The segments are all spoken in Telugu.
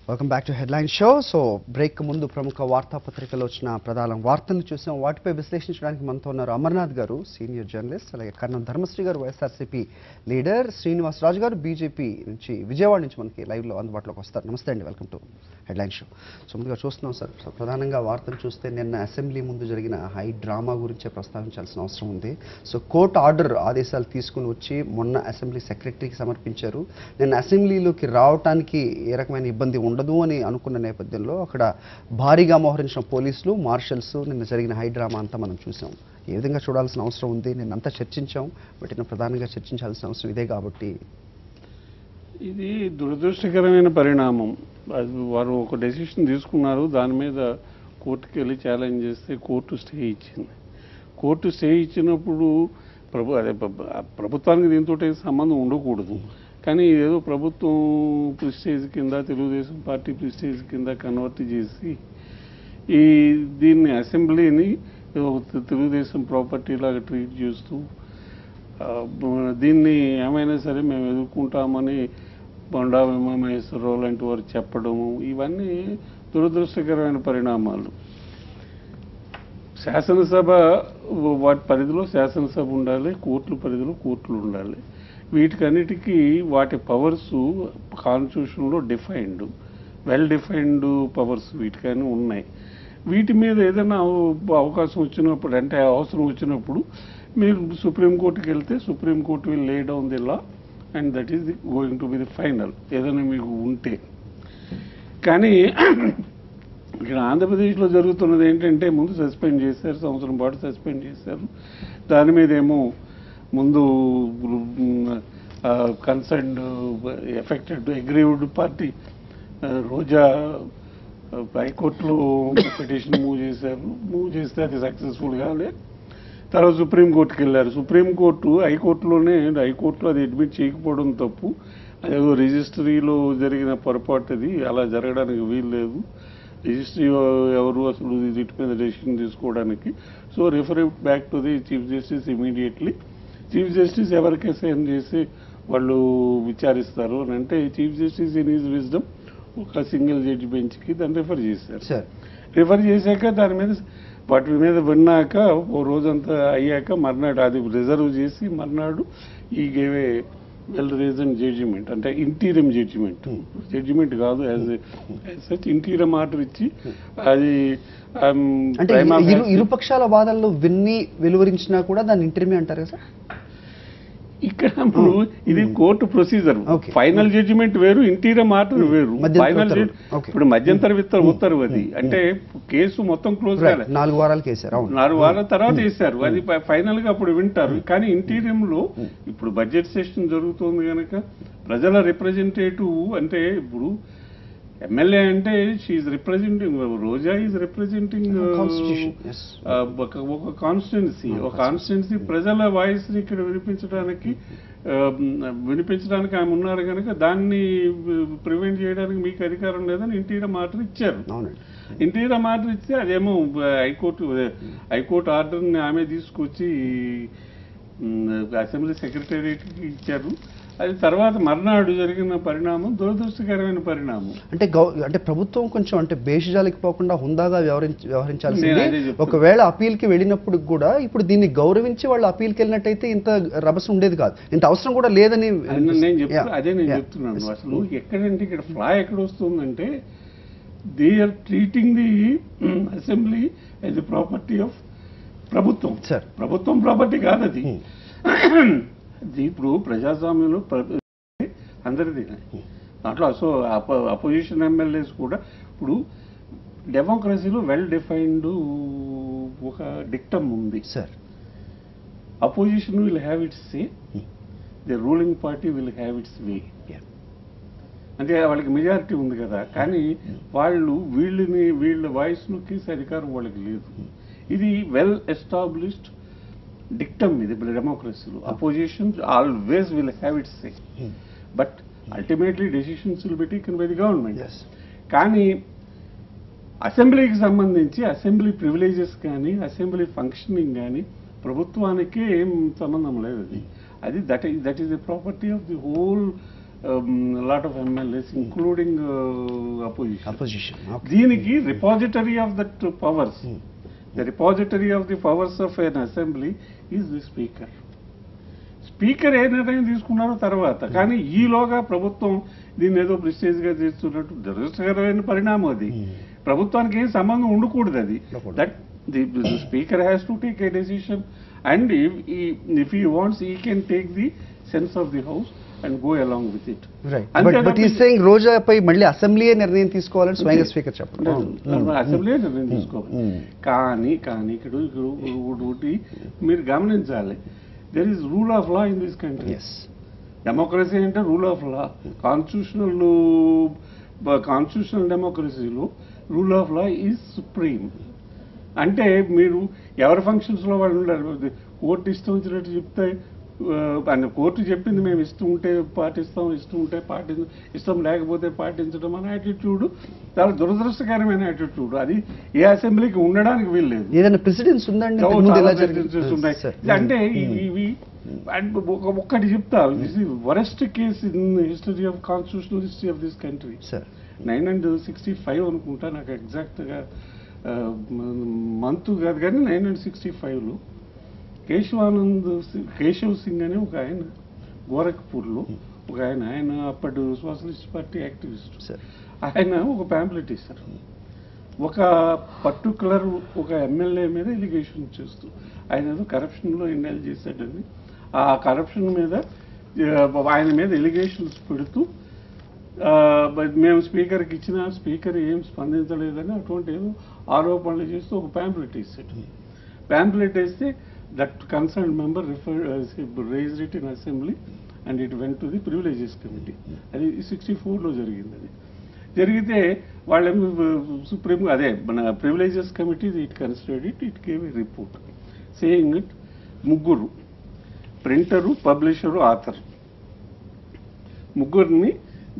Welcome back to headline show. So break ముందు ప్రముఖ వార్తాపత్రికలో వచ్చిన ప్రధాన వార్తలను చూసాం. వాటిపై విశ్లేషించడానికి మనతో ఉన్నారు అమర్నాథ్ గారు, సీనియర్ జర్నలిస్ట్, అలాగే కర్ణం ధర్మశ్రీ గారు, వైఎస్ఆర్సీపీ లీడర్, శ్రీనివాస్ రాజు గారు, బీజేపీ నుంచి విజయవాడ నుంచి మనకి లైవ్లో అందుబాటులోకి వస్తారు. నమస్తే అండి, welcome to headline show. So ముందుగా చూస్తున్నాం సార్, సో ప్రధానంగా వార్తలు చూస్తే నిన్న అసెంబ్లీ ముందు జరిగిన హై డ్రామా గురించే ప్రస్తావించాల్సిన అవసరం ఉంది. సో కోర్టు ఆర్డర్ ఆదేశాలు తీసుకుని వచ్చి మొన్న అసెంబ్లీ సెక్రటరీకి సమర్పించారు. నిన్న అసెంబ్లీలోకి రావడానికి ఏ రకమైన ఇబ్బంది ఉండదు అని అనుకున్న నేపథ్యంలో అక్కడ భారీగా మోహరించిన పోలీసులు, మార్షల్స్, నిన్న జరిగిన హై డ్రామా అంతా మనం చూసాం. ఏ విధంగా చూడాల్సిన అవసరం ఉంది? నిన్నంతా చర్చించాం, బట్ నిన్న ప్రధానంగా చర్చించాల్సిన అవసరం ఇదే కాబట్టి ఇది దురదృష్టకరమైన పరిణామం. వారు ఒక డెసిషన్ తీసుకున్నారు, దాని మీద కోర్టుకి వెళ్ళి ఛాలెంజ్ చేస్తే కోర్టు స్టే ఇచ్చింది. కోర్టు స్టే ఇచ్చినప్పుడు ప్రభుత్వానికి దీంతో సంబంధం ఉండకూడదు, కానీ ఏదో ప్రభుత్వం ప్రెస్టేజ్ కింద, తెలుగుదేశం పార్టీ ప్రెస్టేజ్ కింద కన్వర్ట్ చేసి దీన్ని అసెంబ్లీని తెలుగుదేశం ప్రాపర్టీ లాగా ట్రీట్ చేస్తూ దీన్ని ఏమైనా సరే మేము ఎదుర్కొంటామని బొండా ఉమామహేశ్వరరావు లాంటి వారు చెప్పడము, ఇవన్నీ దురదృష్టకరమైన పరిణామాలు. శాసనసభ వాటి పరిధిలో శాసనసభ ఉండాలి, కోర్టుల పరిధిలో కోర్టులు ఉండాలి. వీటికన్నిటికీ వాటి పవర్స్ కాన్స్టిట్యూషన్లో డిఫైన్డ్, వెల్ డిఫైన్డ్ పవర్స్ వీటికన్నీ ఉన్నాయి. వీటి మీద ఏదైనా అవకాశం వచ్చినప్పుడు, అంటే అవసరం వచ్చినప్పుడు మీరు సుప్రీంకోర్టుకి వెళ్తే supreme court will lay down the law and that is going to be the final, ఏదైనా మీకు ఉంటే. కానీ ఇక్కడ ఆంధ్రప్రదేశ్లో జరుగుతున్నది ఏంటంటే, ముందు సస్పెండ్ చేశారు, సంవత్సరం పాటు సస్పెండ్ చేశారు. దాని మీద ఏమో ముందు కన్సర్న్డ్ ఎఫెక్టెడ్ అగ్రీవ్డ్ పార్టీ రోజా హైకోర్టులో పిటిషన్ మూవ్ చేస్తే అది సక్సెస్ఫుల్ కాలే. తర్వాత సుప్రీంకోర్టుకి వెళ్ళారు. సుప్రీంకోర్టు హైకోర్టులో అది అడ్మిట్ చేయకపోవడం తప్పు, అదేదో రిజిస్ట్రీలో జరిగిన పొరపాటు, అది అలా జరగడానికి వీలు లేదు, రిజిస్ట్రీ ఎవరు అసలు వీటి మీద డెసిషన్ తీసుకోవడానికి. So refer it back to the chief justice immediately. Chief justice ఎవరికి అసైన్ చేసి వాళ్ళు విచారిస్తారు అని అంటే, chief justice in his wisdom ఒక సింగిల్ జడ్జి బెంచ్కి దాన్ని రిఫర్ చేశారు. రిఫర్ చేశాక దాని మీద వాటి మీద విన్నాక ఓ రోజంతా అయ్యాక మర్నాడు అది రిజర్వ్ చేసి మర్నాడు ఈ గేవే వెల్ రీజన్ జడ్జిమెంట్, అంటే ఇంటీరియం జడ్జిమెంట్ కాదు, యాజ్ సచ్ ఇంటీరియం ఆర్డర్ ఇచ్చి అది ఇరుపక్షాల వాదనలు విన్ని వెలువరించినా కూడా దాన్ని ఇంటీరియం అంటారు సార్. ఇక్కడ ఇప్పుడు ఇది కోర్టు ప్రొసీజర్, ఫైనల్ జడ్జిమెంట్ వేరు, ఇంటీరియం ఆర్డర్ వేరు. ఫైనల్ ఇప్పుడు మధ్యంతర ఉత్తర్వు అది, అంటే కేసు మొత్తం క్లోజ్ కాలేదు, 4 వారాలు కేసారు, 4 వారాల తర్వాత వేశారు, అది ఫైనల్ గా అప్పుడు వింటారు. కానీ ఇంటీరియం లో ఇప్పుడు బడ్జెట్ సెషన్ జరుగుతుంది కనుక ప్రజల రిప్రజెంటేటివ్, అంటే ఇప్పుడు ఎమ్మెల్యే అంటే she's representing, Roja is representing ఒక కాన్స్టిట్యున్సీ, ప్రజల వాయిస్ ని ఇక్కడ వినిపించడానికి ఆమె ఉన్నారు కనుక దాన్ని ప్రివెంట్ చేయడానికి మీకు అధికారం లేదని ఇంటీరియం ఆర్డర్ ఇచ్చారు. ఇంటీరియం ఆర్డర్ ఇస్తే అదేమో హైకోర్టు ఆర్డర్ని ఆమె తీసుకొచ్చి అసెంబ్లీ సెక్రటేరియట్కి ఇచ్చారు. అది తర్వాత మర్నాడు జరిగిన పరిణామం దురదృష్టకరమైన పరిణామం. అంటే ప్రభుత్వం కొంచెం అంటే బేషజాలకి పోకుండా హుందాగా వ్యవహరించాల్సింది. ఒకవేళ అపీల్కి వెళ్ళినప్పుడు కూడా ఇప్పుడు దీన్ని గౌరవించి వాళ్ళు అపీల్కి వెళ్ళినట్టయితే ఇంత రభస ఉండేది కాదు, ఇంత అవసరం కూడా లేదని నేను చెప్తున్నాను. అసలు ఎక్కడంటే ఇక్కడ ఫ్లా ఎక్కడ వస్తుందంటే, they are treating the assembly as a property of ప్రభుత్వం. ప్రభుత్వం ప్రాపర్టీ కాదు అది. ఇప్పుడు ప్రజాస్వామ్యంలో అందరిది, దాంట్లో అపోజిషన్ ఎమ్మెల్యేస్ కూడా. ఇప్పుడు డెమోక్రసీలో వెల్ డిఫైన్డ్ ఒక డిక్టమ్ ఉంది sir, opposition will have its say, the ruling party will have its way. అంటే వాళ్ళకి మెజారిటీ ఉంది కదా, కానీ వీళ్ళ వాయిస్ నొక్కేసే అధికారం వాళ్ళకి లేదు. ఇది వెల్ ఎస్టాబ్లిష్డ్ డిక్టమ్, ఇది డెమోక్రసీలో. Opposition always will have its say, but ultimately decisions will be taken by the government. కానీ అసెంబ్లీకి సంబంధించి అసెంబ్లీ ప్రివిలేజెస్ కానీ అసెంబ్లీ ఫంక్షనింగ్ కానీ ప్రభుత్వానికి ఏం సంబంధం లేదు. అది that is the property of the whole lot of MLAs including opposition. Opposition దీనికి repository of that powers, the repository of the powers of an assembly is the speaker. Speaker ఏ నిర్ణయం తీసుకున్నారో తర్వాత, కానీ ఈలోగా ప్రభుత్వం దీన్ని ఏదో ప్రెస్టేజ్గా చేస్తున్నట్టు దురదృష్టకరమైన పరిణామం అది. ప్రభుత్వానికి ఏం సంబంధం ఉండకూడదు అది. That the speaker has to take a decision, and if he wants he can take the sense of the house and go along with it. But ఈ సేయింగ్ రోజాపై మళ్ళీ అసెంబ్లీయే నిర్ణయం తీసుకోవాలని స్వయంగా స్పీకర్ చెప్పండి. అసెంబ్లీ నిర్ణయం తీసుకోవాలి. కానీ ఇక్కడ ఒకటి మీరు గమనించాలి, there is rule of law in this country. Democracy అంటే రూల్ ఆఫ్ లా. కాన్స్టిట్యూషనల్ డెమోక్రసీలో rule of law is supreme. అంటే మీరు ఎవరి ఫంక్షన్స్లో వాళ్ళు ఉండాలి. కోర్టు ఇష్టం వచ్చినట్టు చెప్తే, కోర్టు చెప్పింది మేము ఇష్టం ఉంటే పాటిస్తాం, ఇష్టం లేకపోతే పాటించడం అనే యాటిట్యూడ్ చాలా దురదృష్టకరమైన యాటిట్యూడ్. అది ఏ అసెంబ్లీకి ఉండడానికి వీల్లేదు. ఏదైనా ప్రెసిడెన్స్ ఉందండి అంటే ఇవి ఒక్కటి చెప్తా, this is worst case in history of constitutional history of this country. 965 అనుకుంటా, నాకు ఎగ్జాక్ట్గా మంత్ కాదు కానీ 965లో కేశవ్ సింగ్ అనే ఒక ఆయన గోరఖ్పూర్లో ఒక ఆయన అప్పటి సోషలిస్ట్ పార్టీ యాక్టివిస్ట్. ఆయన ఒక ప్యాంప్లెట్ ఇస్తారు, ఒక పర్టికులర్ ఒక ఎమ్మెల్యే మీద ఎలిగేషన్ చేస్తూ, ఆయన ఏదో కరప్షన్లో ఇన్వాల్వ్ చేశాడని, ఆ కరప్షన్ మీద ఆయన మీద ఎలిగేషన్స్ పెడుతూ మేము స్పీకర్కి ఇచ్చిన స్పీకర్ ఏం స్పందించలేదని అటువంటి ఏదో ఆరోపణలు చేస్తూ ఒక ప్యాంప్లెట్ ఇస్తాడు. ప్యాంప్లెట్ వేస్తే that concerned member raised it in assembly and it went to the privileges committee. అది 64లో జరిగింది. అది జరిగితే వాళ్ళేమో సుప్రీం అదే మన privileges committee it considered it gave a report saying it ముగ్గురు ప్రింటరు, పబ్లిషరు, ఆథర్ ముగ్గురిని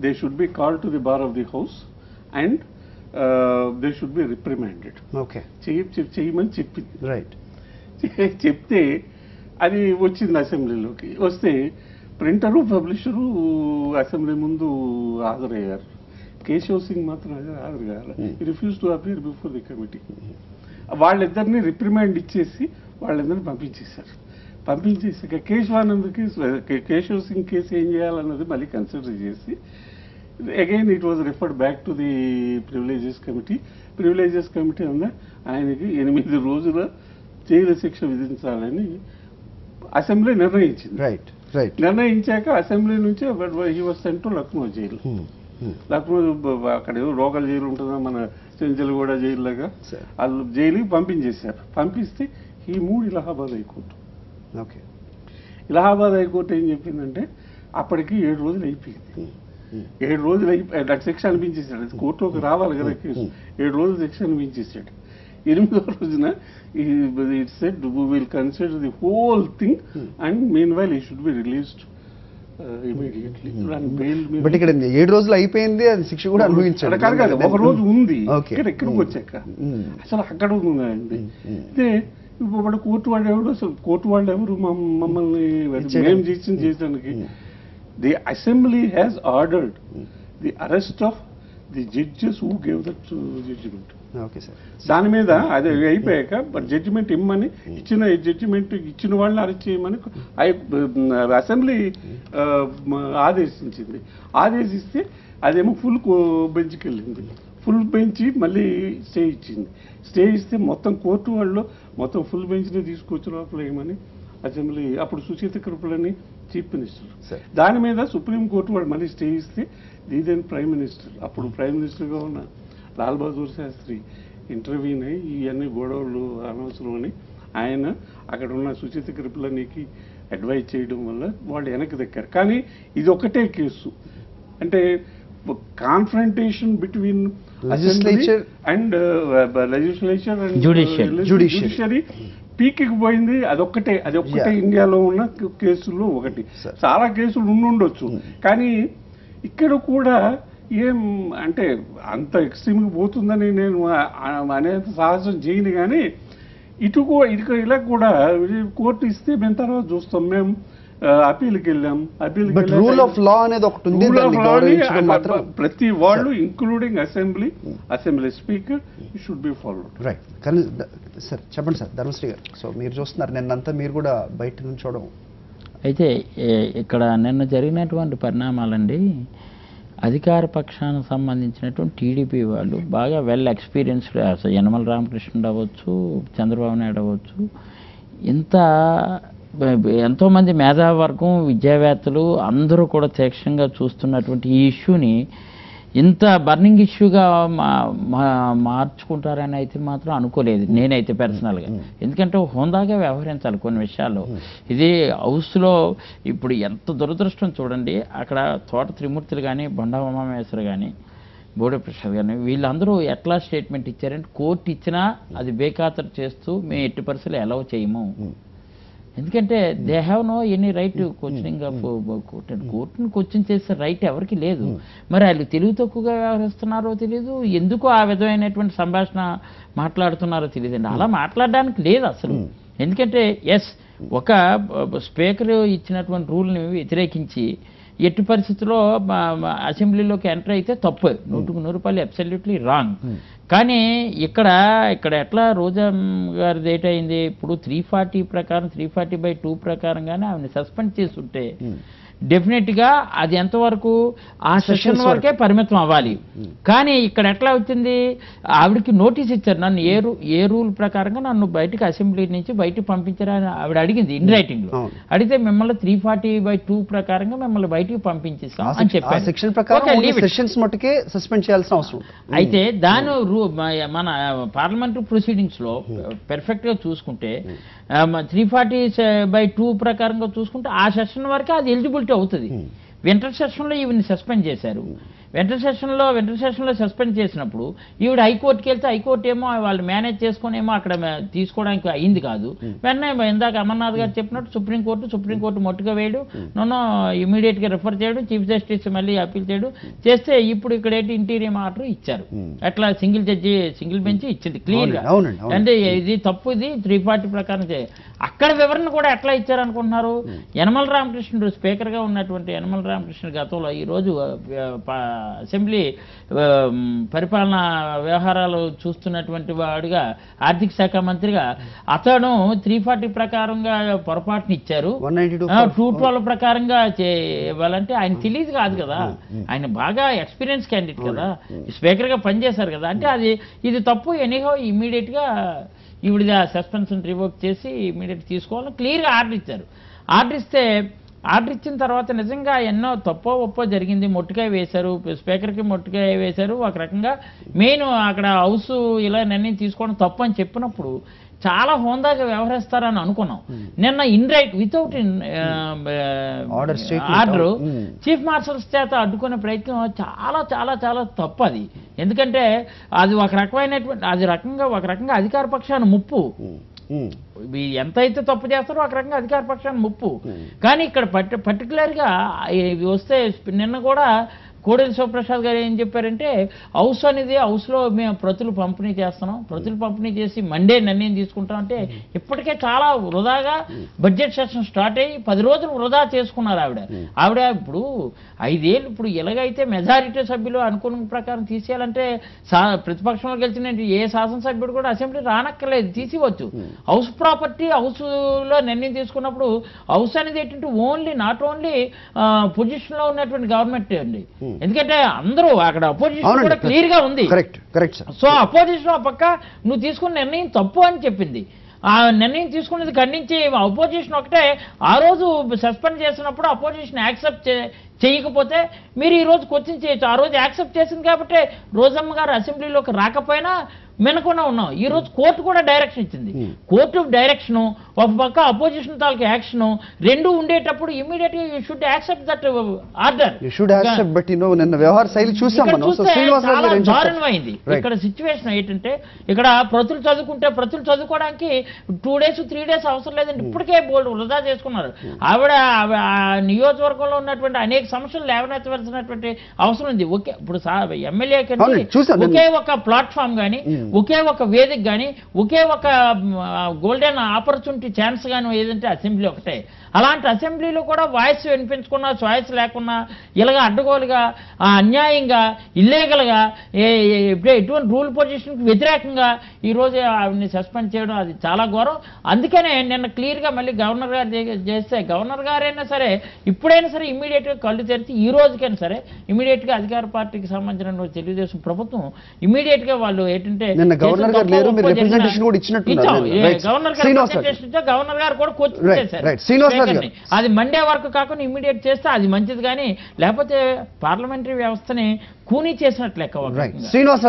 they should be called to the bar of the house and they should be reprimanded. చేయమని చెప్పింది. రైట్. చెప్తే అది వచ్చింది అసెంబ్లీలోకి. వస్తే ప్రింటరు, పబ్లిషరు అసెంబ్లీ ముందు హాజరయ్యారు. కేశవ్ సింగ్ మాత్రం హాజరు కావాలి. Refuse to appear before the committee. వాళ్ళిద్దరిని రిప్రిమాండ్ ఇచ్చేసి వాళ్ళిద్దరిని పంపించేశారు. పంపించేసాక కేశవానంద్కి కేశవ్ సింగ్ కేసు ఏం చేయాలన్నది మళ్ళీ కన్సిడర్ చేసి again it was referred back to the privileges committee. Privileges committee ఉందా ఆయనకి 8 రోజుల జైలు శిక్ష విధించాలని అసెంబ్లీ నిర్ణయించింది. నిర్ణయించాక అసెంబ్లీ నుంచి he was sent to Lucknow jail. Lucknow అక్కడ ఏదో లోకల్ జైలు ఉంటుందా మన చెంచల్గూడ జైలు లాగా, వాళ్ళు జైలుకి పంపించేశారు. పంపిస్తే ఈ 3 ఇలహాబాద్ హైకోర్టు. ఇలహాబాద్ హైకోర్టు ఏం చెప్పిందంటే అప్పటికి 7 రోజులు అయిపోయింది. 7 రోజులు అయిపోయి శిక్ష అనిపించేశాడు. అది కోర్టులోకి రావాలి కదా కేసు. 7 రోజులు శిక్ష అనిపించేశాడు. 8వ రోజున it said we will consider the whole thing and meanwhile he should be released immediately. But ఇక్కడ 7 రోజులు అయిపోయింది, అది శిక్ష కూడా అనుభవించాడు. కాదు, ఒక రోజు ఉంది. ఇక్కడికి వచ్చాక అసలు అక్కడ ఉందండి. అయితే ఇప్పుడు కోర్టు వాళ్ళు ఎవరు మమ్మల్ని మేము చేయడానికి? The assembly has ordered the arrest of the judges who gave that judgment. దాని మీద అది అయిపోయాక జడ్జిమెంట్ ఇమ్మని ఇచ్చిన జడ్జిమెంట్ ఇచ్చిన వాళ్ళని అరెస్ట్ చేయమని అసెంబ్లీ ఆదేశించింది. ఆదేశిస్తే అదేమో ఫుల్ బెంచ్కి వెళ్ళింది. ఫుల్ బెంచ్ మళ్ళీ స్టే ఇచ్చింది. స్టే ఇస్తే మొత్తం కోర్టు వాళ్ళు మొత్తం ఫుల్ బెంచ్ని తీసుకొచ్చి లోపల ఏమని అసెంబ్లీ అప్పుడు సుచరిత కృపలని చీఫ్ మినిస్టర్, దాని మీద సుప్రీంకోర్టు వాళ్ళు మళ్ళీ స్టే ఇస్తే దీదెన్ ప్రైమ్ మినిస్టర్, అప్పుడు ప్రైమ్ మినిస్టర్గా ఉన్న లాల్ బహదూర్ శాస్త్రి ఇంటర్వ్యూన్ అయ్యి ఇవన్నీ గొడవలు అనవసరం అని ఆయన అక్కడ ఉన్న సుచిత కృపలనికి అడ్వైజ్ చేయడం వల్ల వాళ్ళు వెనక్కి దక్కారు. కానీ ఇది ఒకటే కేసు. అంటే confrontation between legislature and judiciary పీక్కి పోయింది. అదొక్కటే ఇండియాలో ఉన్న కేసుల్లో ఒకటి. చాలా కేసులు ఉండొచ్చు, కానీ ఇక్కడ కూడా ఏం అంటే అంత ఎక్స్ట్రీమ్కి పోతుందని నేను అనేది సాహసం చేయను. కానీ ఇలా కూడా కోర్టు ఇస్తే మేము తర్వాత చూస్తాం, మేము అపీల్కి వెళ్ళాం. బట్ రూల్ ఆఫ్ లా అనేది ఒకటి ఉంది, దాన్ని గౌరవించడం మాత్రం ప్రతి వాళ్ళు including assembly speaker should be followed. Right. కానీ సార్ చెప్పండి సార్ ధర్మశ్రీ గారు, సో మీరు చూస్తున్నారు నిన్నంతా మీరు కూడా బయట నుంచి చూడడం. అయితే ఇక్కడ నిన్న జరిగినటువంటి పరిణామాలండి, అధికార పక్షానికి సంబంధించినటువంటి టీడీపీ వాళ్ళు బాగా వెల్ ఎక్స్పీరియన్స్డ్, యనమల రామకృష్ణుడు అవ్వచ్చు, చంద్రబాబు నాయుడు అవ్వచ్చు, ఎంతోమంది మేధావర్గం, విద్యావేత్తలు అందరూ కూడా తీక్షణంగా చూస్తున్నటువంటి ఈ ఇష్యూని ఇంత బర్నింగ్ ఇష్యూగా మార్చుకుంటారని అయితే మాత్రం అనుకోలేదు నేనైతే పర్సనల్గా. ఎందుకంటే హోందాగా వ్యవహరించాలి కొన్ని విషయాల్లో. ఇది హౌస్లో ఇప్పుడు ఎంత దురదృష్టం చూడండి, అక్కడ తోట త్రిమూర్తులు కానీ, బొండా ఉమామహేశ్వర్ కానీ, బోడే ప్రసాద్ కానీ వీళ్ళందరూ ఎట్లా స్టేట్మెంట్ ఇచ్చారంటే, కోర్టు ఇచ్చినా అది బేఖాతరు చేస్తూ మేము ఎట్టి పరిస్థితులు అలౌ చేయము. ఎందుకంటే they have no any right questioning of కోర్టును క్వశ్చన్ చేసే రైట్ ఎవరికి లేదు. మరి వాళ్ళు తెలివి తక్కువగా వ్యవహరిస్తున్నారో తెలియదు, ఎందుకు ఆ విధమైనటువంటి సంభాషణ మాట్లాడుతున్నారో తెలియదండి. అలా మాట్లాడడానికి లేదు అసలు. ఎందుకంటే ఒక స్పీకర్ ఇచ్చినటువంటి రూల్ని వ్యతిరేకించి ఎట్టి పరిస్థితుల్లో అసెంబ్లీలోకి ఎంటర్ అయితే తప్పు, 100% అబ్సల్యూట్లీ రాంగ్. కానీ ఇక్కడ ఎట్లా రోజా గారిది ఏటైంది, ఇప్పుడు 340 ప్రకారం 340/2 ప్రకారంగానే ఆమెను సస్పెండ్ చేసి ఉంటే డెఫినెట్గా అది ఎంతవరకు ఆ సెషన్ వరకే పరిమితం అవ్వాలి. కానీ ఇక్కడ ఎట్లా వచ్చింది, ఆవిడకి నోటీస్ ఇచ్చారు, నన్ను ఏ రూల్ ప్రకారంగా నన్ను బయటకు అసెంబ్లీ నుంచి బయటకు పంపించారని ఆవిడ అడిగింది ఇన్ రైటింగ్లో. అడిగితే మిమ్మల్ని 340/2 ప్రకారంగా మిమ్మల్ని బయటికి పంపించేస్తాం అని చెప్పారు. అయితే దాని మన పార్లమెంటరీ ప్రొసీడింగ్స్లో పెర్ఫెక్ట్గా చూసుకుంటే 340/2 ప్రకారంగా చూసుకుంటే ఆ సెషన్ వరకే అది ఎలిజిబిలిటీ అవుతుంది. వింటర్ సెషన్లో ఈవిని సస్పెండ్ చేశారు. వింటర్ సెషన్లో సస్పెండ్ చేసినప్పుడు ఈవిడ హైకోర్టుకి వెళ్తే హైకోర్టు ఏమో వాళ్ళు మేనేజ్ చేసుకునేమో అక్కడ తీసుకోవడానికి అయింది కాదు. వెంటనే ఇందాక అమర్నాథ్ గారు చెప్పినట్టు సుప్రీంకోర్టు మొట్టుగా వేయడం, నన్ను ఇమీడియట్గా రిఫర్ చేయడం, చీఫ్ జస్టిస్ మళ్ళీ అప్పీల్ చేయడం చేస్తే ఇప్పుడు ఇక్కడ ఏంటి ఇంటీరియం ఆర్డర్ ఇచ్చారు. అట్లా సింగిల్ బెంచ్ ఇచ్చింది క్లియర్గా. అంటే ఇది తప్పు, ఇది 340 ప్రకారం అక్కడ వివరణ కూడా ఎట్లా ఇచ్చారనుకుంటున్నారు. యనమల రామకృష్ణుడు స్పీకర్గా ఉన్నటువంటి యనమల రామకృష్ణుడు గతంలో ఈరోజు అసెంబ్లీ పరిపాలనా వ్యవహారాలు చూస్తున్నటువంటి వాడుగా, ఆర్థిక శాఖ మంత్రిగా అతను 340 ప్రకారంగా పొరపాటుని ఇచ్చారు, 212 ప్రకారంగా ఇవ్వాలంటే ఆయన తెలియదు కాదు కదా, ఆయన బాగా ఎక్స్పీరియన్స్ క్యాండిడేట్ కదా, స్పీకర్గా పనిచేశారు కదా. అంటే ఇది తప్పు, ఎనీహౌ ఇమీడియట్గా ఈవిడ సస్పెన్షన్ రివోక్ చేసి ఇమీడియట్ తీసుకోవాలని క్లియర్గా ఆర్డర్ ఇచ్చారు. ఆర్డర్ ఇచ్చిన తర్వాత నిజంగా ఎన్నో ఒప్పో జరిగింది. మొట్టికాయ వేశారు, స్పీకర్కి మొట్టికాయ వేశారు. ఒక రకంగా మెయిన్ అక్కడ హౌస్ ఇలా నిర్ణయం తీసుకోవడం తప్పు అని చెప్పినప్పుడు చాలా హోందాగా వ్యవహరిస్తారని అనుకున్నాం. నిన్న వితౌట్ ఆర్డర్ చీఫ్ మార్షల్స్ చేత అడ్డుకునే ప్రయత్నం చాలా చాలా చాలా తప్పు అది. ఎందుకంటే అది ఒక రకంగా అధికార పక్షాన్ని ముప్పు. ఎంతైతే తప్పు చేస్తారో ఒక రకంగా అధికార పక్షాన్ని ముప్పు. కానీ ఇక్కడ పర్టికులర్గా వస్తే నిన్న కూడా కోడెల శివప్రసాద్ గారు ఏం చెప్పారంటే, హౌస్లో మేము ప్రతులు పంపిణీ చేస్తున్నాం, ప్రతులు పంపిణీ చేసి మండే నిర్ణయం తీసుకుంటాం. అంటే ఇప్పటికే చాలా వృధాగా బడ్జెట్ సెషన్ స్టార్ట్ అయ్యి 10 రోజులు వృధా చేసుకున్నారు ఆవిడ. ఇప్పుడు 5 ఏళ్ళు ఇప్పుడు ఎలాగైతే మెజారిటీ సభ్యులు అనుకున్న ప్రకారం తీసేయాలంటే ప్రతిపక్షంలో గెలిచిన ఏ శాసనసభ్యుడు కూడా అసెంబ్లీ రానక్కర్లేదు, తీసివచ్చు. హౌస్ ప్రాపర్టీ హౌస్లో నిర్ణయం తీసుకున్నప్పుడు హౌస్ అనేది ఏంటంటే నాట్ ఓన్లీ పొజిషన్లో ఉన్నటువంటి గవర్నమెంట్ అండి. ఎందుకంటే అందరూ అక్కడ అపోజిషన్ కూడా క్లియర్ గా ఉంది. సో అపోజిషన్ పక్క నువ్వు తీసుకున్న నిర్ణయం తప్పు అని చెప్పింది. ఆ నిర్ణయం తీసుకునేది ఖండించి అపోజిషన్ ఒకటే ఆ రోజు సస్పెండ్ చేసినప్పుడు అపోజిషన్ యాక్సెప్ట్ చేయకపోతే మీరు ఈ రోజు క్వశ్చన్ చేయొచ్చు. ఆ రోజు యాక్సెప్ట్ చేసింది కాబట్టి రోజమ్మ గారు అసెంబ్లీలోకి రాకపోయినా వినకుండా ఉన్నాం. ఈ రోజు కోర్టు కూడా డైరెక్షన్ ఇచ్చింది. కోర్టు డైరెక్షను ఒక పక్క అపోజిషన్ తాలూకు యాక్షన్ రెండు ఉండేటప్పుడు ఇమీడియట్ గా you should accept that order. దారుణమైంది ఇక్కడ సిచ్యువేషన్. ఏంటంటే ఇక్కడ ప్రతులు చదువుకోవడానికి 2 days 3 days అవసరం లేదండి. ఇప్పటికే బోల్డ్ వృధా చేసుకున్నారు. ఆవిడ నియోజకవర్గంలో ఉన్నటువంటి అనేక సమస్యలు లేవనెత్తవలసినటువంటి అవసరం ఉంది. ఇప్పుడు ఎమ్మెల్యే ఒకే ఒక ప్లాట్ఫామ్ కానీ, ఒకే ఒక వేదిక కానీ, ఒకే ఒక గోల్డెన్ ఆపర్చునిటీ ఛాన్స్ కానీ ఏదంటే అసెంబ్లీ ఒకటే. అలాంటి అసెంబ్లీలో కూడా వాయిస్ వినిపించుకున్నా చాయిస్ లేకున్నా ఇలాగ అడ్డగోలుగా అన్యాయంగా ఇల్లీగల్గా ఎటువంటి రూల్ పొజిషన్కి వ్యతిరేకంగా ఈరోజు ఆవిడని సస్పెండ్ చేయడం అది చాలా ఘోరం. అందుకనే నిన్న క్లియర్గా మళ్ళీ గవర్నర్ గారు చేస్తే గవర్నర్ గారైనా సరే ఇప్పుడైనా సరే ఇమీడియట్గా కళ్ళు తెరిచి ఈ రోజుకైనా సరే ఇమీడియట్గా అధికార పార్టీకి సంబంధించిన తెలుగుదేశం ప్రభుత్వం ఇమీడియట్గా వాళ్ళు ఏంటంటే గవర్నర్ గారు లేరు, మీరు రిప్రజెంటేషన్ కూడా ఇచ్చినట్టున్నారు. గవర్నర్ గారు గవర్నర్ గారు కూడా కోచింగ్ అది మండే వరకు కాకుండా ఇమీడియట్ చేస్తే అది మంచిది, కానీ లేకపోతే పార్లమెంటరీ వ్యవస్థని కూనీ చేసినట్లు లెక్క. శ్రీనివాస్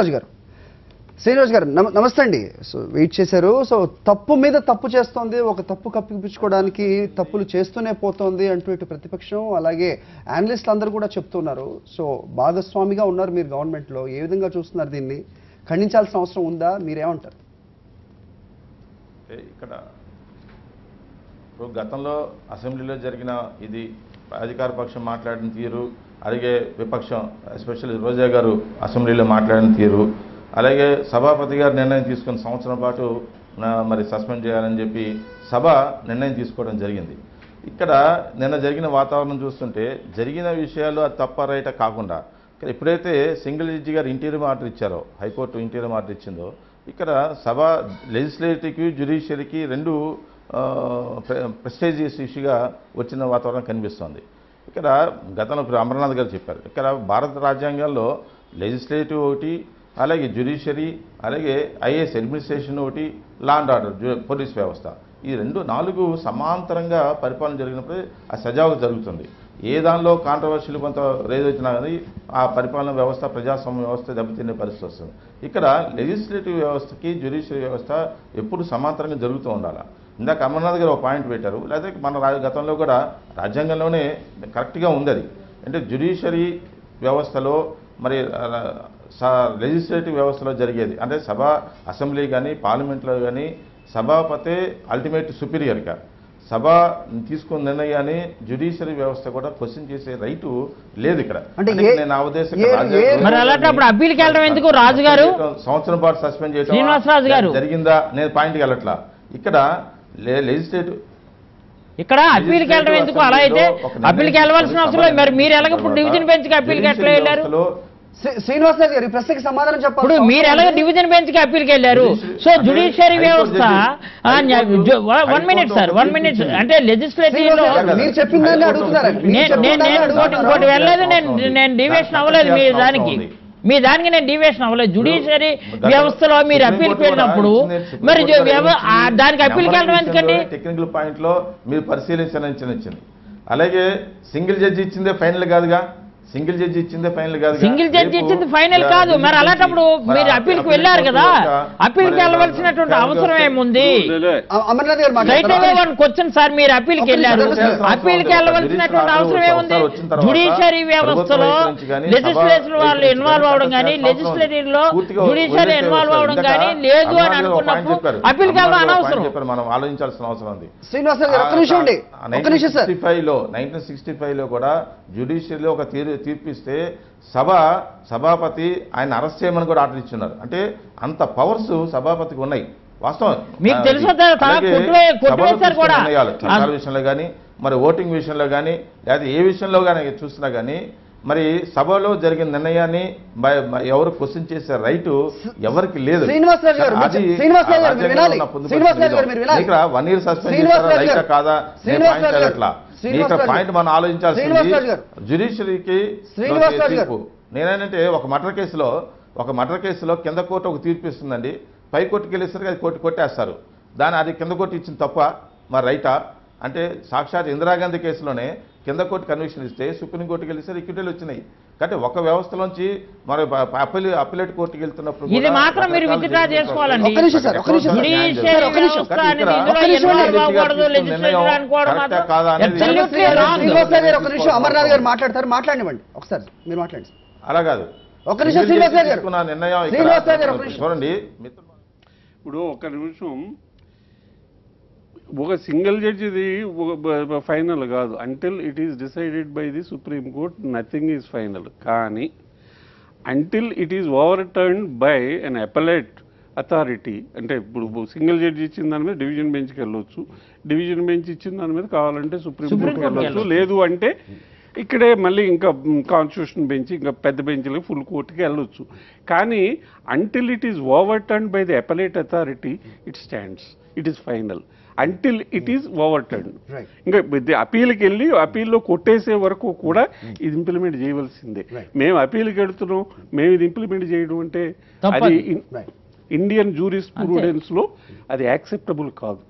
గారు నమస్తే అండి. సో వెయిట్ చేశారు. సో తప్పు మీద తప్పు చేస్తోంది, ఒక తప్పు కప్పిపుచ్చుకోవడానికి తప్పులు చేస్తూనే పోతోంది అంటూ ఇటు ప్రతిపక్షం అలాగే అనలిస్టులు అందరూ కూడా చెప్తున్నారు. సో భాగస్వామిగా ఉన్నారు మీరు గవర్నమెంట్లో, ఏ విధంగా చూస్తున్నారు దీన్ని? ఖండించాల్సిన అవసరం ఉందా? మీరేమంటారు? ఇక్కడ గతంలో అసెంబ్లీలో జరిగిన ఇది అధికార పక్షం మాట్లాడిన తీరు, అలాగే విపక్షం ఎస్పెషల్లీ రోజా గారు అసెంబ్లీలో మాట్లాడిన తీరు, అలాగే సభాపతి గారు నిర్ణయం తీసుకున్న సంవత్సరం పాటు మరి సస్పెండ్ చేయాలని చెప్పి సభ నిర్ణయం తీసుకోవడం జరిగింది. ఇక్కడ నిన్న జరిగిన వాతావరణం చూస్తుంటే జరిగిన విషయాలు అది తప్ప రైట కాకుండా ఎప్పుడైతే సింగిల్ జడ్జి గారు ఇంటీరియం ఆర్డర్ ఇచ్చారో, హైకోర్టు ఇంటీరియం ఆర్డర్ ఇచ్చిందో, ఇక్కడ సభ లెజిస్లేటివ్కి జ్యుడిషియరీకి రెండు ప్రెస్టేజియస్ ఇష్యూగా వచ్చిన వాతావరణం కనిపిస్తోంది. ఇక్కడ గతంలో అమర్నాథ్ గారు చెప్పారు, ఇక్కడ భారత రాజ్యాంగాల్లో లెజిస్లేటివ్ ఒకటి, అలాగే జ్యుడిషియరీ, అలాగే ఐఏఎస్ అడ్మినిస్ట్రేషన్ ఒకటి, లా అండ్ ఆర్డర్ పోలీస్ వ్యవస్థ, ఈ నాలుగు సమాంతరంగా పరిపాలన జరిగినప్పుడు అది సజావుగా జరుగుతుంది. ఏ దానిలో కాంట్రవర్షియల్ కొంత రేజ్ వచ్చినా కానీ ఆ పరిపాలన వ్యవస్థ ప్రజాస్వామ్య వ్యవస్థ దెబ్బతినే పరిస్థితి వస్తుంది. ఇక్కడ లెజిస్లేటివ్ వ్యవస్థకి జ్యుడిషియరీ వ్యవస్థ ఎప్పుడు సమాంతరంగా జరుగుతూ ఉండాలి. ఇందాక అమర్నాథ్ గారు ఒక పాయింట్ పెట్టారు, లేకపోతే మన గతంలో కూడా రాజ్యాంగంలోనే కరెక్ట్గా ఉంది అది. అంటే జ్యుడిషియరీ వ్యవస్థలో మరి లెజిస్లేటివ్ వ్యవస్థలో జరిగేది అంటే సభ అసెంబ్లీ కానీ పార్లమెంట్లో కానీ సభాపతే అల్టిమేట్ సుపీరియర్గా సభ తీసుకున్న నిర్ణయాన్ని జ్యుడిషియరీ వ్యవస్థ కూడా క్వశ్చన్ చేసే రైటు లేదు ఇక్కడ. నేను ఆ ఉద్దేశం సంవత్సరం పాటు సస్పెండ్ చేయడం జరిగిందా నేను పాయింట్కి వెళ్ళట్లా. ఇక్కడ లెజిస్లేటివ్ ఇక్కడ అప్పీల్కి వెళ్ళడం ఎందుకు? అలా అయితే అప్పీల్కి వెళ్ళవలసిన అవసరం లేదు. మరి మీరు ఎలాగ ఇప్పుడు డివిజన్ బెంచ్కి అప్పీల్కి ఎట్లా వెళ్ళారు? శ్రీనివాస్ గారు ఈ ప్రశ్నకి సమాధానం చెప్పాలి. ఇప్పుడు మీరు ఎలాగ డివిజన్ బెంచ్కి అప్పీల్కి వెళ్ళారు? సో జ్యుడిషియరీ వ్యవస్థ 1 minute సార్ 1 minute అంటే లెజిస్లేటివ్ లో మీరు చెప్పిందని అడుగుతున్నారు. ఇంకోటి వెళ్ళలేదు, నేను డివియేషన్ అవ్వలేదు మీ దానికి నేను డివియేషన్ అవ్వలేదు. జ్యుడిషియరీ వ్యవస్థలో మీరు అప్పీల్కి వెళ్ళినప్పుడు మరి దానికి అప్పీల్కి వెళ్ళడం ఎందుకండి? టెక్నికల్ పాయింట్ లో మీరు పరిశీలించాలని అలాగే సింగిల్ జడ్జి ఇచ్చిందే ఫైనల్ కాదుగా, సింగిల్ జడ్జి ఇచ్చిందే ఫైనల్ కాదు. సింగిల్ జడ్జి ఇచ్చింది ఫైనల్ కాదు. మరి అలాంటప్పుడు మీరు అప్పీల్కి వెళ్ళారు కదా, అప్పీల్కి వెళ్ళవలసినటువంటి అవసరం ఏముంది? క్వశ్చన్ సార్, మీరు అప్పీల్కి వెళ్ళారు, అప్పీల్కి వెళ్ళవలసినటువంటి అవసరం ఏముంది? జ్యుడిషియరీ వ్యవస్థలో లెజిస్లేచర్ వాళ్ళు ఇన్వాల్వ్ అవడం కానీ లెజిస్లేటివ్ లో జ్యుడిషియరీ ఇన్వాల్వ్ అవడం కానీ లేదు అని అనుకున్నప్పుడు అప్పీల్కి వెళ్ళడం అనవసరం. మనం ఆలోచించాల్సిన అవసరం ఉంది. 1965 లో కూడా జ్యుడిషియరీలో ఒక తీర్పిస్తే సభాపతి ఆయన అరెస్ట్ చేయమని కూడా ఆర్డర్ ఇచ్చున్నారు. అంటే అంత పవర్స్ సభాపతికి ఉన్నాయి. వాస్తవం మీకు తెలుసు చట్టాల విషయంలో కానీ మరి ఓటింగ్ విషయంలో కానీ లేదా ఏ విషయంలో కానీ చూసినా కానీ మరి సభలో జరిగిన నిర్ణయాన్ని ఎవరు క్వశ్చన్ చేసే రైటు ఎవరికి లేదు. 1 year సస్పెండ్ రైటా కాదా పాయింట్ మనం ఆలోచించాల్సింది. జ్యుడిషియరీకి తీర్పు నేనేంటంటే ఒక మర్డర్ కేసులో కింద కోర్టు ఒక తీర్పు ఇస్తుందండి, పై కోర్టుకి వెళ్ళేసరికి అది కొట్టేస్తారు. అది కింద కోర్టు ఇచ్చిన తప్ప మరి రైటా? అంటే సాక్షాత్ ఇందిరాగాంధీ కేసులోనే కింద కోర్టు కన్విక్షన్ ఇస్తే సుప్రీంకోర్టుకి వెళ్ళేసరికి ఇక్విటీలు వచ్చినాయి. కాబట్టి ఒక వ్యవస్థలోంచి మరి అప్పీలేట్ కోర్టుకి వెళ్తున్నప్పుడు ఇది మాత్రం మీరు విత్డ్రా చేసుకోవాలండి. అమర్నాథ్ గారు మాట్లాడతారు, మాట్లాడివ్వండి ఒకసారి, మీరు మాట్లాడండి. అలా కాదు, నిర్ణయం చూడండి ఇప్పుడు ఒక నిమిషం. ఒక సింగిల్ జడ్జిది ఫైనల్ కాదు. Until it is decided by the supreme court nothing is final. కానీ until it is overturned by an appellate authority అంటే ఇప్పుడు సింగిల్ జడ్జి ఇచ్చిన దాని మీద డివిజన్ బెంచ్కి వెళ్ళొచ్చు, డివిజన్ బెంచ్ ఇచ్చిన దాని మీద కావాలంటే సుప్రీంకోర్టుకి వెళ్ళొచ్చు, లేదు అంటే ఇక్కడే మళ్ళీ ఇంకా కాన్స్టిట్యూషన్ బెంచ్ ఇంకా పెద్ద బెంచ్లకు ఫుల్ కోర్టుకి వెళ్ళొచ్చు. కానీ until it is overturn by the appellate authority it stands, it is final until it is overturn. ఇంకా అపీల్కి వెళ్ళి అపీల్లో కొట్టేసే వరకు కూడా ఇది ఇంప్లిమెంట్ చేయవలసిందే. మేము అపీల్కి వెళుతున్నాం, మేము ఇది ఇంప్లిమెంట్ చేయడం అంటే అది ఇండియన్ జూరిస్ప్రూడెన్స్ లో అది యాక్సెప్టబుల్ కాదు.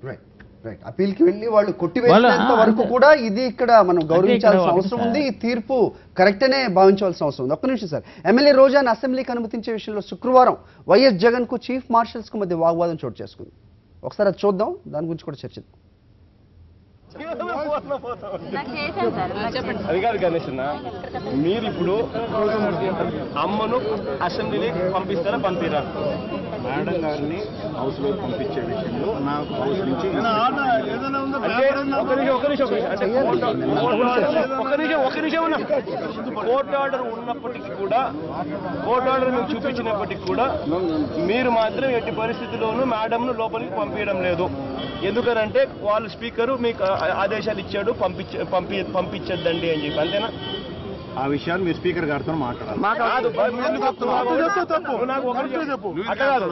రైట్, అపీల్కి వెళ్ళి వాళ్ళు కొట్టివేసేంత వరకు కూడా ఇది ఇక్కడ మనం గౌరవించాల్సిన అవసరం ఉంది. ఈ తీర్పు కరెక్ట్ అనే భావించాల్సిన అవసరం ఉంది. ఒక్క నిమిషం సార్, ఎమ్మెల్యే రోజాను అసెంబ్లీకి అనుమతించే విషయంలో శుక్రవారం వైఎస్ జగన్ కు చీఫ్ మార్షల్స్ కు మధ్య వాగ్వాదం చోటు చేసుకుంది. ఒకసారి అది చూద్దాం, దాని గురించి కూడా చర్చిద్దాం. అది కాదు గణేష్ అన్న, మీరు ఇప్పుడు అమ్మను అసెంబ్లీకి పంపిస్తారా పంపిరా? మేడం గారిని హౌస్ లో పంపించే విషయంలో నాకు హౌస్ నుంచి కోర్టు ఆర్డర్ ఉన్నప్పటికీ కూడా, కోర్టు ఆర్డర్ మీకు చూపించినప్పటికీ కూడా మీరు మాత్రం ఎట్టి పరిస్థితుల్లోనూ మేడంను లోపలికి పంపించడం లేదు. ఎందుకనంటే వాళ్ళు స్పీకరు మీకు ఆదేశాలు ఇచ్చాడు పంపించద్దండి అని చెప్పి, అంతేనా? ఆ విషయాన్ని మీ స్పీకర్ గారితో మాట్లాడాలి. అట్లా కాదు,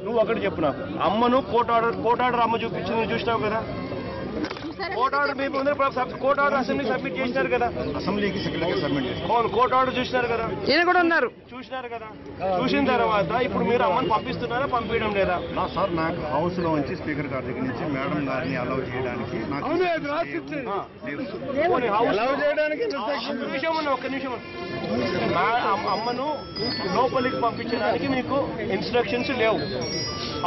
నువ్వు ఒకటి చెప్పు నాకు. అమ్మను కోర్టు ఆర్డర్ అమ్మ చూపించింది చూసినావు కదా, కోర్టు ఆర్డర్ మీ ముందర కోర్టు ఆర్డర్ అసెంబ్లీ సబ్మిట్ చేసినారు కదా, అసెంబ్లీకి సెక్రటరీగా సబ్మిట్ చేశారు. అవును, కోర్టు ఆర్డర్ చూసినారు కదా, ఈయన కూడా ఉన్నారు, చూసినారు కదా. చూసిన తర్వాత ఇప్పుడు మీరు అమ్మని పంపిస్తున్నారా పంపించడం లేదా? సార్, నాకు హౌస్ లో నుంచి స్పీకర్ గారి దగ్గర నుంచి మేడం గారిని అలౌ చేయడానికి ఒక్క నిమిషం అమ్మను లోపలికి పంపించడానికి మీకు ఇన్స్ట్రక్షన్స్ లేవు.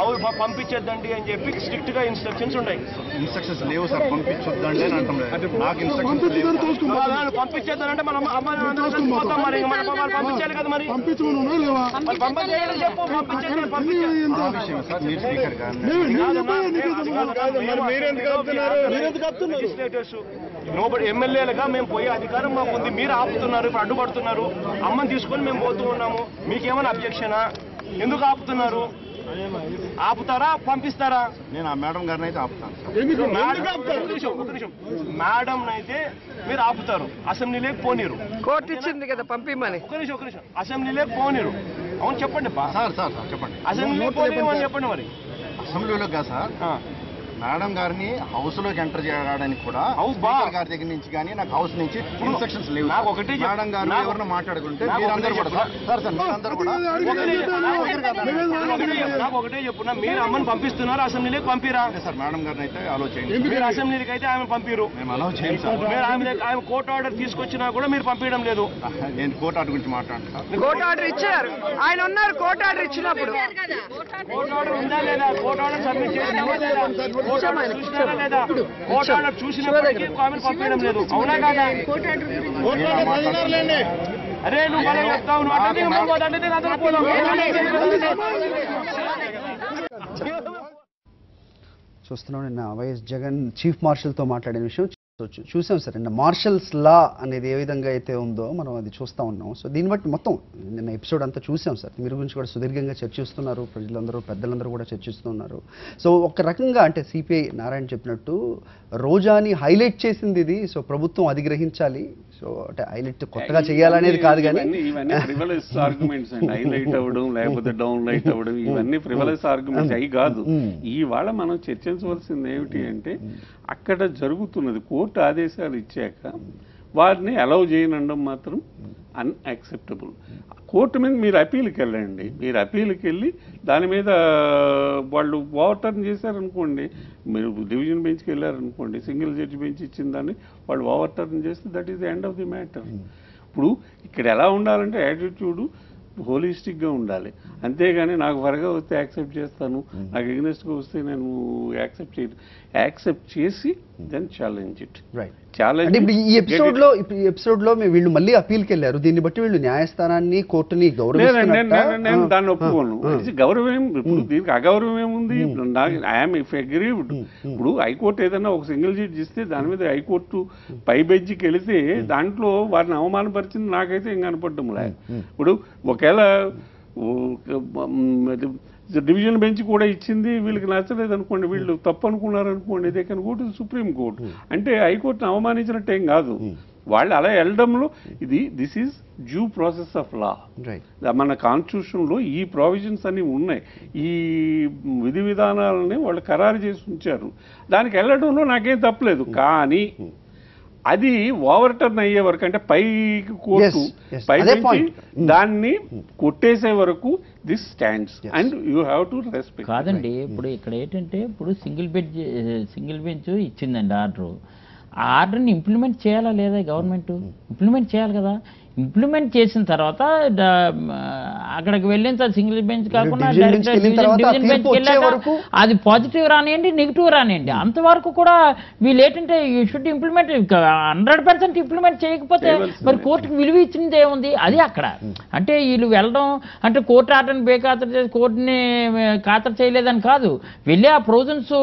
అవి పంపించద్దండి అని చెప్పి స్ట్రిక్ట్ గా ఇన్స్ట్రక్షన్స్ ఉన్నాయి. ఇన్స్ట్రక్షన్స్ లేవు సార్, పంపించొద్దండి అని అంటాం. నాకు ఇన్స్ట్రక్షన్స్ పంపించేద్దానంటే మనం పోతాం, మరి పంపించాలి కదా, మరి చెప్పు లెజిస్లేటర్స్ ఎమ్మెల్యేలుగా మేము పోయే అధికారం మాకు ఉంది. మీరు ఆపుతున్నారు, ఇప్పుడు అడ్డుపడుతున్నారు. అమ్మని తీసుకొని మేము పోతూ ఉన్నాము, మీకేమైనా అబ్జెక్షనా? ఎందుకు ఆపుతున్నారు? ఆపుతారా పంపిస్తారా? నేను ఆ మేడం గారిని అయితే ఆపుతాను. మేడం అయితే మీరు ఆపుతారు, అసెంబ్లీలోకి పోనీరు. కోర్టు ఇచ్చింది కదా పంపిమని. ఒక నిమిషం అసెంబ్లీలోకి పోనీరు. అవును చెప్పండి సార్ చెప్పండి. అసెంబ్లీలోకి పోనీరు చెప్పండి. మరి అసెంబ్లీలో కాదు సార్, మేడం గారిని హౌస్ లోకి ఎంటర్ చేయడానికి కూడా గారి దగ్గర నుంచి కానీ నాకు హౌస్ నుంచి ఇన్స్ట్రక్షన్స్ లేవు. నాకు ఒకటి మేడం గారు ఎవరైనా మాట్లాడుకుంటే మీరందరూ కూడా సార్ మీరందరూ కూడా నాకు ఒకటే చెప్పున్నా, మీరు అమ్మని పంపిస్తున్నారు, అసెంబ్లీలోకి పంపిరా? సార్ మేడం గారిని అయితే అలో చేయండి. మీరు అసెంబ్లీకి అయితే ఆమె పంపిరు, మేము అలో చేయండి సార్. మీరు ఆమె కోర్టు ఆర్డర్ తీసుకొచ్చినా కూడా మీరు పంపించడం లేదు. నేను కోర్టు ఆర్డర్ గురించి మాట్లాడుతున్నాను. కోర్టు ఆర్డర్ ఇచ్చారు, ఆయన ఉన్నారు. కోర్టు ఆర్డర్ ఇచ్చినప్పుడు కోర్టు ఆర్డర్ ఉందా లేదా? కోర్టు ఆర్డర్ సబ్మిట్ చేసినారా లేదా? చూసినారా లేదా? కోర్టు ఆర్డర్ చూసినప్పటికీ ఆమెను పంపించడం లేదు. అవునా కాదా? అరే నువ్వు మళ్ళీ చెప్తావు, నువ్వు చూస్తున్నాం. నిన్న వైఎస్ జగన్ చీఫ్ మార్షల్తో మాట్లాడిన విషయం చూసాం సార్. నిన్న మార్షల్స్ లా అనేది ఏ విధంగా అయితే ఉందో మనం అది చూస్తూ ఉన్నాం. సో దీన్ని బట్టి మొత్తం నిన్న ఎపిసోడ్ అంతా చూసాం సార్. మీరు గురించి కూడా సుదీర్ఘంగా చర్చిస్తున్నారు, ప్రజలందరూ పెద్దలందరూ కూడా చర్చిస్తున్నారు. సో ఒక రకంగా అంటే సిపిఐ నారాయణ చెప్పినట్టు రోజాని హైలైట్ చేసింది ఇది. సో ప్రభుత్వం అది గ్రహించాలి. సో అంటే హైలైట్ కొత్తగా చేయాలనేది కాదు, కానీ ఇవన్నీ ఫ్రివలస్ ఆర్గ్యుమెంట్స్ అండి. హైలైట్ అవ్వడం లేకపోతే డౌన్ లైట్ అవ్వడం ఇవన్నీ ఫ్రివలస్ ఆర్గ్యుమెంట్స్ అవి కాదు. ఇవాళ మనం చర్చించవలసింది ఏమిటి అంటే అక్కడ జరుగుతున్నది కోర్టు ఆదేశాలు ఇచ్చాక వారిని అలౌ చేయనండం మాత్రం అన్యాక్సెప్టబుల్. కోర్టు మీద మీరు అపీల్కి వెళ్ళండి. మీరు అపీల్కి వెళ్ళి దాని మీద వాళ్ళు ఓవర్ టర్న్ చేశారనుకోండి, మీరు డివిజన్ బెంచ్కి వెళ్ళారనుకోండి, సింగిల్ జడ్జి బెంచ్ ఇచ్చిన దాన్ని వాళ్ళు ఓవర్ టర్న్ చేస్తే that is the end of the matter. ఇప్పుడు ఇక్కడ ఎలా ఉండాలంటే యాటిట్యూడు హోలిస్టిక్గా ఉండాలి. అంతేగాని నాకు వరగా వస్తే యాక్సెప్ట్ చేస్తాను, నాకు ఎగ్నెస్ట్గా వస్తే నేను యాక్సెప్ట్ చేసి దెన్ ఛాలెంజ్ ఇట్. అంటే ఇప్పుడు ఈ ఎపిసోడ్ లో వీళ్ళు మళ్ళీ అపీల్కి వెళ్ళారు. దీన్ని బట్టి వీళ్ళు న్యాయస్థానాన్ని కోర్టుని నేను దాన్ని ఒప్పుకోను. గౌరవం ఇప్పుడు దీనికి అగౌరవం ఏముంది? I'm if aggrieved. ఇప్పుడు హైకోర్టు ఏదైనా ఒక సింగిల్ జడ్జి ఇస్తే దాని మీద హైకోర్టు పై బెంచ్కి వెళితే దాంట్లో వారిని అవమానపరిచింది నాకైతే ఏం కనపడడం లే. ఇప్పుడు ఒకవేళ డివిజన్ బెంచ్ కూడా ఇచ్చింది, వీళ్ళకి నచ్చలేదు అనుకోండి, వీళ్ళు తప్పు అనుకున్నారు అనుకోండి, they can go to supreme court. అంటే హైకోర్టును అవమానించినట్టు ఏం కాదు, వాళ్ళు అలా వెళ్ళడంలో this is due process of law. మన కాన్స్టిట్యూషన్లో ఈ ప్రావిజన్స్ అన్ని ఉన్నాయి, ఈ విధి విధానాలని వాళ్ళు ఖరారు చేసి ఉంచారు, దానికి వెళ్ళడంలో నాకేం తప్పలేదు. కానీ అది ఓవర్ టర్న్ అయ్యే వరకు, అంటే పైకి కోర్టు పై దాన్ని కొట్టేసే వరకు this stands and you have to respect. కాదండి, ఇప్పుడు ఇక్కడ ఏంటంటే ఇప్పుడు సింగిల్ బెంచ్ ఇచ్చిందండి ఆర్డర్. ఆ ఆర్డర్ని ఇంప్లిమెంట్ చేయాలా లేదా గవర్నమెంట్? ఇంప్లిమెంట్ చేయాలి కదా. ఇంప్లిమెంట్ చేసిన తర్వాత అక్కడికి వెళ్ళిన తర్వాత సింగిల్ బెంచ్ కాకుండా డివిజన్ బెంచ్కి వెళ్ళాక అది పాజిటివ్ రానియండి, నెగిటివ్ రానియండి, అంతవరకు కూడా వీళ్ళు ఏంటంటే యూ షుడ్ ఇంప్లిమెంట్. 100% ఇంప్లిమెంట్ చేయకపోతే మరి కోర్టుకు విలువ ఇచ్చింది ఏముంది? అది అక్కడ అంటే వీళ్ళు వెళ్ళడం అంటే కోర్టు ఆర్డర్ని బేఖాతరు చేసి కోర్టుని ఖాతరు చేయలేదని కాదు, వెళ్ళి ఆ ప్రొవిజన్స్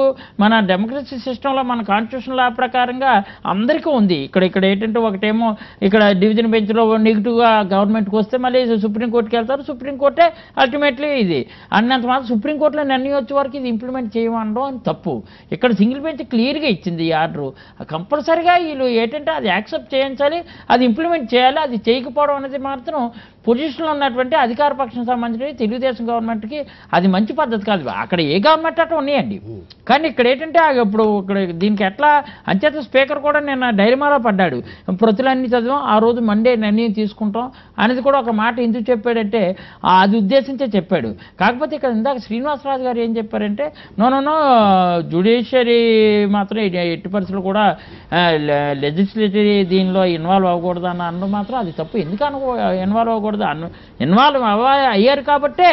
మన డెమోక్రసీ సిస్టంలో మన కాన్స్టిట్యూషన్ లా ప్రకారంగా అందరికీ ఉంది. ఇక్కడ ఏంటంటే ఒకటేమో ఇక్కడ డివిజన్ బెంచ్లో నెగిటివ్గా గవర్నమెంట్కి వస్తే మళ్ళీ సుప్రీంకోర్టుకి వెళ్తారు, సుప్రీంకోర్టే అల్టిమేట్లీ ఇది అన్నంత మాత్రం సుప్రీంకోర్టులో నిర్ణయం వచ్చే వరకు ఇది ఇంప్లిమెంట్ చేయమనడం అని తప్పు. ఇక్కడ సింగిల్ బెంచ్ క్లియర్గా ఇచ్చింది ఈ ఆర్డరు, కంపల్సరీగా వీళ్ళు ఏంటంటే అది యాక్సెప్ట్ చేయించాలి, అది ఇంప్లిమెంట్ చేయాలి. అది చేయకపోవడం అనేది మాత్రం పొజిషన్లో ఉన్నటువంటి అధికార పక్షం సంబంధించి తెలుగుదేశం గవర్నమెంట్కి అది మంచి పద్ధతి కాదు. అక్కడ ఏ గవర్నమెంట్ అట్లా ఉన్నాయండి, కానీ ఇక్కడ ఏంటంటే ఇప్పుడు ఇక్కడ దీనికి ఎట్లా అంచేత స్పీకర్ కూడా నిన్న డైలమాలో పడ్డాడు. ప్రతులన్నీ చదివాం, ఆ రోజు మండే నిర్ణయం తీసుకుంటాం అనేది కూడా ఒక మాట ఎందుకు చెప్పాడంటే అది ఉద్దేశించే చెప్పాడు. కాకపోతే ఇక్కడ ఇందాక శ్రీనివాసరాజు గారు ఏం చెప్పారంటే నో జ్యుడిషియరీ మాత్రం ఎట్టి పరిస్థితులు కూడా లెజిస్లేటరీ దీనిలో ఇన్వాల్వ్ అవ్వకూడదు అన్న మాత్రం అది తప్పు. ఎందుకు ఇన్వాల్వ్ అవ్వకూడదు? ఇన్వాల్వ్ అయ్యారు కాబట్టే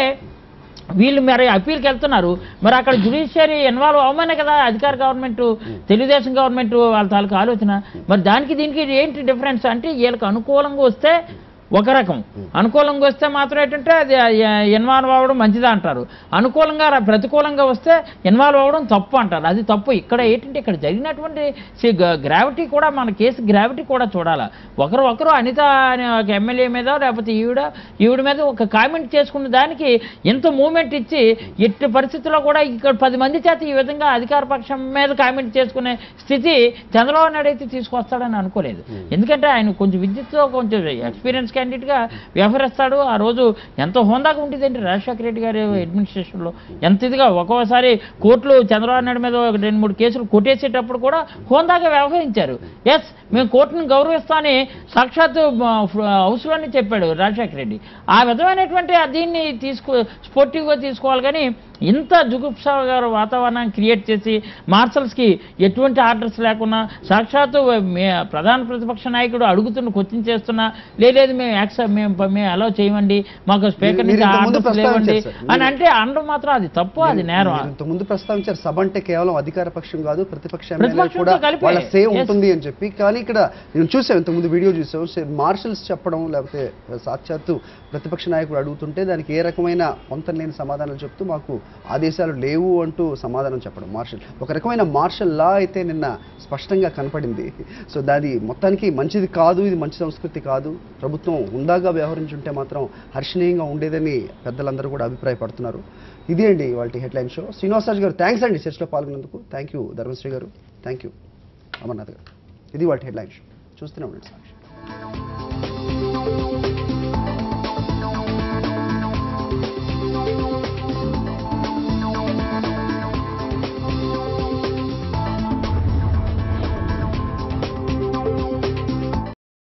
వీళ్ళు మరి అప్పీల్కి వెళ్తున్నారు. మరి అక్కడ జ్యుడిషియరీ ఇన్వాల్వ్ అవ్వమనే కదా అధికార గవర్నమెంట్ తెలుగుదేశం గవర్నమెంట్ వాళ్ళ తాలూకు ఆలోచన. మరి దానికి దీనికి ఏంటి డిఫరెన్స్ అంటే వీళ్ళకి అనుకూలంగా వస్తే ఒక రకం, అనుకూలంగా వస్తే మాత్రం ఏంటంటే అది ఇన్వాల్వ్ అవ్వడం మంచిదా అంటారు, అనుకూలంగా ప్రతికూలంగా వస్తే ఇన్వాల్వ్ అవ్వడం తప్పు అంటారు. అది తప్పు. ఇక్కడ ఏంటంటే ఇక్కడ జరిగినటువంటి గ్రావిటీ కూడా మన కేసు గ్రావిటీ కూడా చూడాలి. ఒకరు అనిత అనే ఒక ఎమ్మెల్యే మీద లేకపోతే ఈవిడ మీద ఒక కామెంట్ చేసుకున్న దానికి ఎంత మూమెంట్ ఇచ్చి ఎట్టి పరిస్థితుల్లో కూడా ఇక్కడ 10 మంది చేత ఈ విధంగా అధికార పక్షం మీద కామెంట్ చేసుకునే స్థితి చంద్రబాబు నాయుడు అయితే తీసుకొస్తాడని అనుకోలేదు. ఎందుకంటే ఆయన కొంచెం విద్యుత్తో కొంచెం ఎక్స్పీరియన్స్ క్యాండిడేట్గా వ్యవహరిస్తాడు. ఆ రోజు ఎంతో హోందాగా ఉండేదండి రాజశేఖర రెడ్డి గారి అడ్మినిస్ట్రేషన్లో, ఎంత ఇదిగా ఒక్కోసారి కోర్టులు చంద్రబాబు నాయుడు మీద 2-3 కేసులు కొట్టేసేటప్పుడు కూడా హోందాగా వ్యవహరించారు. ఎస్ మేము కోర్టును గౌరవిస్తామని సాక్షాత్తు హౌస్లోనే చెప్పాడు రాజశేఖర రెడ్డి. ఆ విధమైనటువంటి దీన్ని స్పోర్టివ్గా తీసుకోవాలి. కానీ ఇంత జుగుప్సాగర్ వాతావరణాన్ని క్రియేట్ చేసి మార్షల్స్కి ఎటువంటి ఆర్డర్స్ లేకున్నా సాక్షాత్తు ప్రధాన ప్రతిపక్ష నాయకుడు అడుగుతున్న క్వశ్చన్ చేస్తున్నా లేదు మేము అలౌ చేయమండి, మాకు స్పీకర్ నుంచి ఆర్డర్స్ లేవండి అని అంటే అనడం మాత్రం అది తప్పు, అది నేరం. ముందు ప్రస్తావించారు సభ అంటే కేవలం అధికార పక్షం కాదు ప్రతిపక్ష కూడా వాళ్ళ సే ఉంటుంది అని చెప్పి. కానీ ఇక్కడ నేను చూసాం, ఇంతకుముందు వీడియో చూసాం, మార్షల్స్ చెప్పడం లేకపోతే సాక్షాత్తు ప్రతిపక్ష నాయకుడు అడుగుతుంటే దానికి ఏ రకమైన పొంతన లేని సమాధానం చెప్తూ మాకు ఆదేశాలు లేవు అంటూ సమాధానం చెప్పడం. ఒక రకమైన మార్షల్ లా అయితే నిన్న స్పష్టంగా కనపడింది. సో దాని మొత్తానికి మంచిది కాదు, ఇది మంచి సంస్కృతి కాదు. ప్రభుత్వం హుందాగా వ్యవహరించుంటే మాత్రం హర్షణీయంగా ఉండేదని పెద్దలందరూ కూడా అభిప్రాయపడుతున్నారు. ఇది అండి వాళ్ళ హెడ్లైన్ షో. శ్రీనివాసరాజు గారు థ్యాంక్స్ అండి చర్చలో పాల్గొన్నందుకు. థ్యాంక్ యూ ధర్మశ్రీ గారు, థ్యాంక్ యూ అమర్నాథ్ గారు. ఇది వాళ్ళ హెడ్లైన్ షో. చూస్తూనే ఉండండి సాక్షి.